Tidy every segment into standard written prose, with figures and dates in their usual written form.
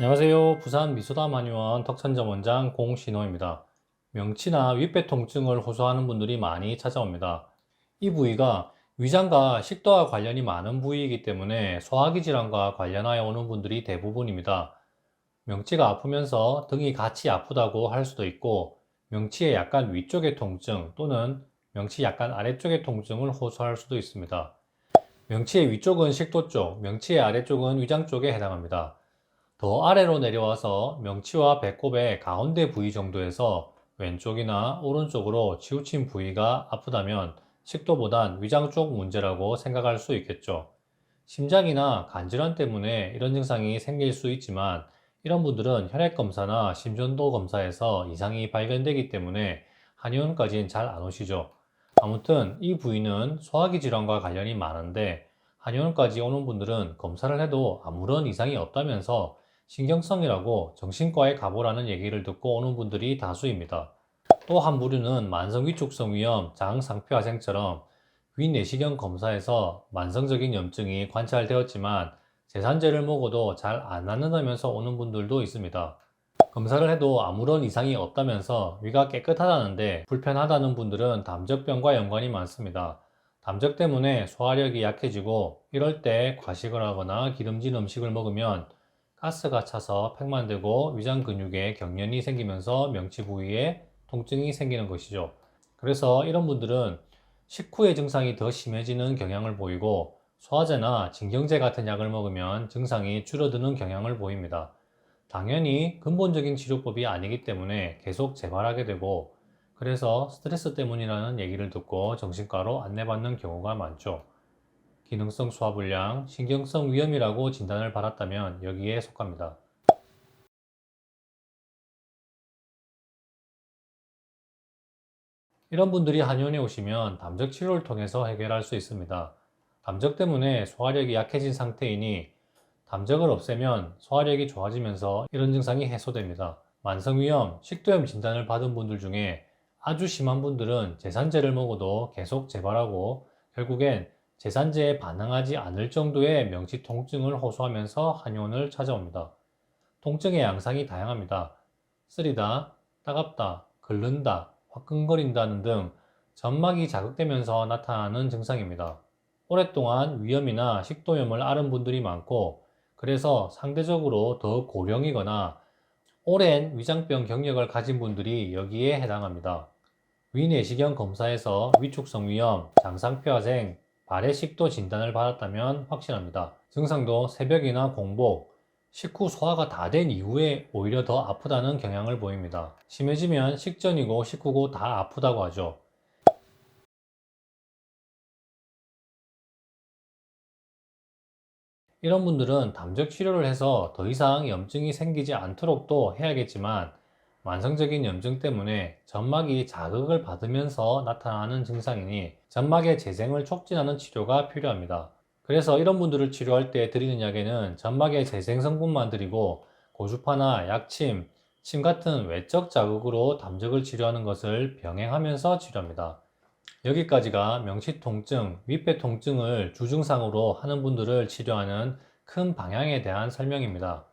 안녕하세요. 부산 미소담 한의원 턱천점 원장 공신호입니다. 명치나 윗배 통증을 호소하는 분들이 많이 찾아옵니다. 이 부위가 위장과 식도와 관련이 많은 부위이기 때문에 소화기 질환과 관련하여 오는 분들이 대부분입니다. 명치가 아프면서 등이 같이 아프다고 할 수도 있고, 명치의 약간 위쪽의 통증 또는 명치 약간 아래쪽의 통증을 호소할 수도 있습니다. 명치의 위쪽은 식도 쪽, 명치의 아래쪽은 위장 쪽에 해당합니다. 더 아래로 내려와서 명치와 배꼽의 가운데 부위 정도에서 왼쪽이나 오른쪽으로 치우친 부위가 아프다면 식도보단 위장 쪽 문제라고 생각할 수 있겠죠. 심장이나 간질환 때문에 이런 증상이 생길 수 있지만 이런 분들은 혈액검사나 심전도 검사에서 이상이 발견되기 때문에 한의원까지는 잘 안 오시죠. 아무튼 이 부위는 소화기 질환과 관련이 많은데 한의원까지 오는 분들은 검사를 해도 아무런 이상이 없다면서 신경성이라고 정신과에 가보라는 얘기를 듣고 오는 분들이 다수입니다. 또 한 부류는 만성 위축성 위염, 장상표화생처럼 위내시경 검사에서 만성적인 염증이 관찰되었지만 제산제를 먹어도 잘 안 낫는다면서 오는 분들도 있습니다. 검사를 해도 아무런 이상이 없다면서 위가 깨끗하다는데 불편하다는 분들은 담적병과 연관이 많습니다. 담적 때문에 소화력이 약해지고 이럴 때 과식을 하거나 기름진 음식을 먹으면 가스가 차서 팩만 되고 위장 근육에 경련이 생기면서 명치 부위에 통증이 생기는 것이죠. 그래서 이런 분들은 식후의 증상이 더 심해지는 경향을 보이고 소화제나 진경제 같은 약을 먹으면 증상이 줄어드는 경향을 보입니다. 당연히 근본적인 치료법이 아니기 때문에 계속 재발하게 되고 그래서 스트레스 때문이라는 얘기를 듣고 정신과로 안내받는 경우가 많죠. 기능성 소화불량, 신경성 위염이라고 진단을 받았다면 여기에 속합니다. 이런 분들이 한의원에 오시면 담적 치료를 통해서 해결할 수 있습니다. 담적 때문에 소화력이 약해진 상태이니 담적을 없애면 소화력이 좋아지면서 이런 증상이 해소됩니다. 만성위염, 식도염 진단을 받은 분들 중에 아주 심한 분들은 제산제를 먹어도 계속 재발하고 결국엔 제산제에 반응하지 않을 정도의 명치 통증을 호소하면서 한의원을 찾아옵니다. 통증의 양상이 다양합니다. 쓰리다, 따갑다, 긁는다, 화끈거린다는 등 점막이 자극되면서 나타나는 증상입니다. 오랫동안 위염이나 식도염을 앓은 분들이 많고 그래서 상대적으로 더 고령이거나 오랜 위장병 경력을 가진 분들이 여기에 해당합니다. 위내시경 검사에서 위축성 위염, 장상표화생, 발해식도 진단을 받았다면 확실합니다. 증상도 새벽이나 공복, 식후 소화가 다 된 이후에 오히려 더 아프다는 경향을 보입니다. 심해지면 식전이고 식후고 다 아프다고 하죠. 이런 분들은 담적 치료를 해서 더 이상 염증이 생기지 않도록 또 해야겠지만 만성적인 염증 때문에 점막이 자극을 받으면서 나타나는 증상이니 점막의 재생을 촉진하는 치료가 필요합니다. 그래서 이런 분들을 치료할 때 드리는 약에는 점막의 재생 성분만 드리고 고주파나 약침, 침 같은 외적 자극으로 담적을 치료하는 것을 병행하면서 치료합니다. 여기까지가 명치 통증, 윗배 통증을 주증상으로 하는 분들을 치료하는 큰 방향에 대한 설명입니다.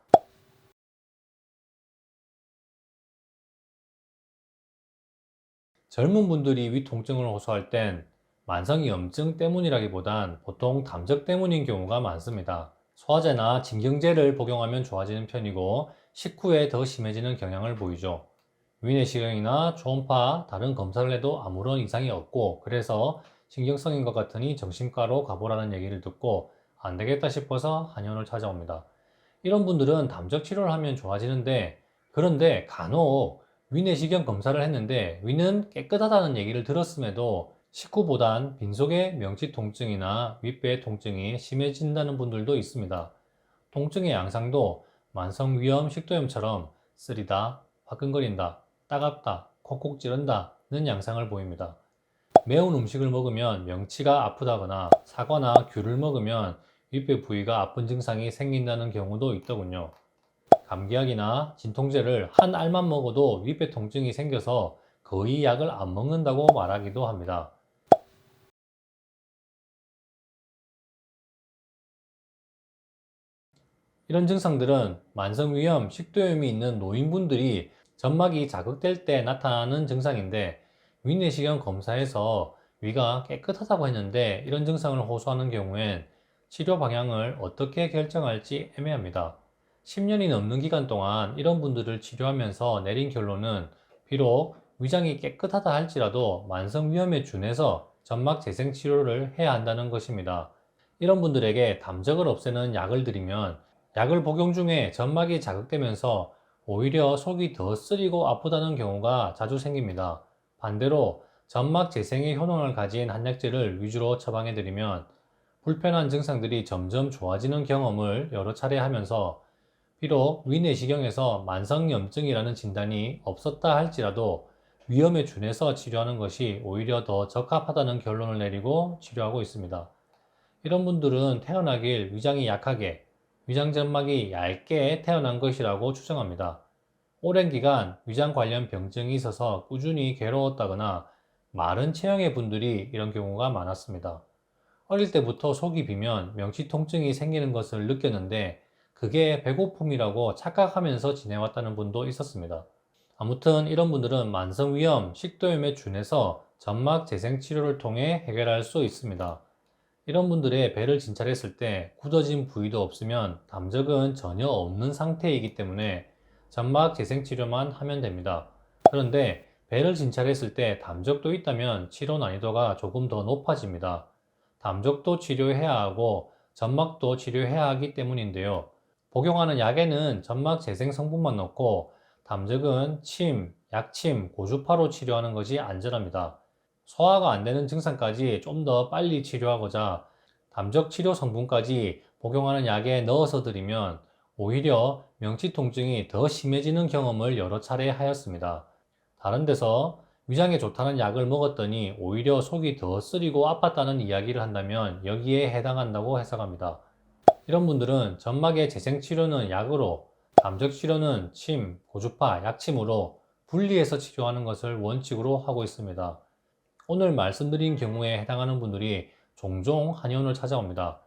젊은 분들이 위 통증을 호소할 땐 만성 염증 때문이라기보단 보통 담적 때문인 경우가 많습니다. 소화제나 진경제를 복용하면 좋아지는 편이고 식후에 더 심해지는 경향을 보이죠. 위내시경이나 초음파, 다른 검사를 해도 아무런 이상이 없고 그래서 신경성인 것 같으니 정신과로 가보라는 얘기를 듣고 안 되겠다 싶어서 한의원을 찾아옵니다. 이런 분들은 담적 치료를 하면 좋아지는데 그런데 간혹 위내시경 검사를 했는데 위는 깨끗하다는 얘기를 들었음에도 식후보단 빈속의 명치 통증이나 윗배 통증이 심해진다는 분들도 있습니다. 통증의 양상도 만성 위염, 식도염처럼 쓰리다, 화끈거린다, 따갑다, 콕콕 찌른다는 양상을 보입니다. 매운 음식을 먹으면 명치가 아프다거나 사과나 귤을 먹으면 윗배 부위가 아픈 증상이 생긴다는 경우도 있더군요. 감기약이나 진통제를 한 알만 먹어도 윗배 통증이 생겨서 거의 약을 안 먹는다고 말하기도 합니다. 이런 증상들은 만성위염, 식도염이 있는 노인분들이 점막이 자극될 때 나타나는 증상인데, 위내시경 검사에서 위가 깨끗하다고 했는데 이런 증상을 호소하는 경우엔 치료 방향을 어떻게 결정할지 애매합니다. 10년이 넘는 기간 동안 이런 분들을 치료하면서 내린 결론은, 비록 위장이 깨끗하다 할지라도 만성위염에 준해서 점막 재생 치료를 해야 한다는 것입니다. 이런 분들에게 담적을 없애는 약을 드리면 약을 복용 중에 점막이 자극되면서 오히려 속이 더 쓰리고 아프다는 경우가 자주 생깁니다. 반대로 점막 재생의 효능을 가진 한약재를 위주로 처방해드리면 불편한 증상들이 점점 좋아지는 경험을 여러 차례 하면서, 비록 위내시경에서 만성염증이라는 진단이 없었다 할지라도 위험에 준해서 치료하는 것이 오히려 더 적합하다는 결론을 내리고 치료하고 있습니다. 이런 분들은 태어나길 위장이 약하게, 위장점막이 얇게 태어난 것이라고 추정합니다. 오랜 기간 위장 관련 병증이 있어서 꾸준히 괴로웠다거나 마른 체형의 분들이 이런 경우가 많았습니다. 어릴 때부터 속이 비면 명치 통증이 생기는 것을 느꼈는데 그게 배고픔이라고 착각하면서 지내왔다는 분도 있었습니다. 아무튼 이런 분들은 만성위염, 식도염에 준해서 점막 재생 치료를 통해 해결할 수 있습니다. 이런 분들의 배를 진찰했을 때 굳어진 부위도 없으면 담적은 전혀 없는 상태이기 때문에 점막 재생 치료만 하면 됩니다. 그런데 배를 진찰했을 때 담적도 있다면 치료 난이도가 조금 더 높아집니다. 담적도 치료해야 하고 점막도 치료해야 하기 때문인데요. 복용하는 약에는 점막 재생 성분만 넣고 담적은 침, 약침, 고주파로 치료하는 것이 안전합니다. 소화가 안 되는 증상까지 좀 더 빨리 치료하고자 담적 치료 성분까지 복용하는 약에 넣어서 드리면 오히려 명치 통증이 더 심해지는 경험을 여러 차례 하였습니다. 다른 데서 위장에 좋다는 약을 먹었더니 오히려 속이 더 쓰리고 아팠다는 이야기를 한다면 여기에 해당한다고 해석합니다. 이런 분들은 점막의 재생 치료는 약으로, 담적 치료는 침, 고주파, 약침으로 분리해서 치료하는 것을 원칙으로 하고 있습니다. 오늘 말씀드린 경우에 해당하는 분들이 종종 한의원을 찾아옵니다.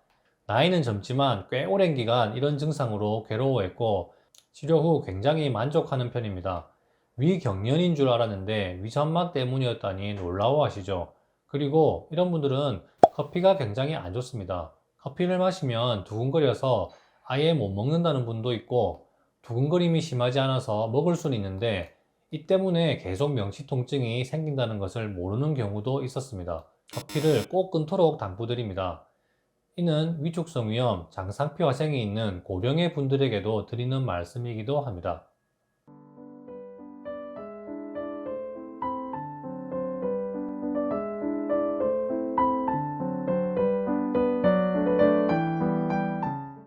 나이는 젊지만 꽤 오랜 기간 이런 증상으로 괴로워했고 치료 후 굉장히 만족하는 편입니다. 위경련인 줄 알았는데 위점막 때문이었다니 놀라워하시죠. 그리고 이런 분들은 커피가 굉장히 안 좋습니다. 커피를 마시면 두근거려서 아예 못 먹는다는 분도 있고, 두근거림이 심하지 않아서 먹을 수는 있는데 이 때문에 계속 명치 통증이 생긴다는 것을 모르는 경우도 있었습니다. 커피를 꼭 끊도록 당부드립니다. 이는 위축성 위염, 장상피 화생이 있는 고령의 분들에게도 드리는 말씀이기도 합니다.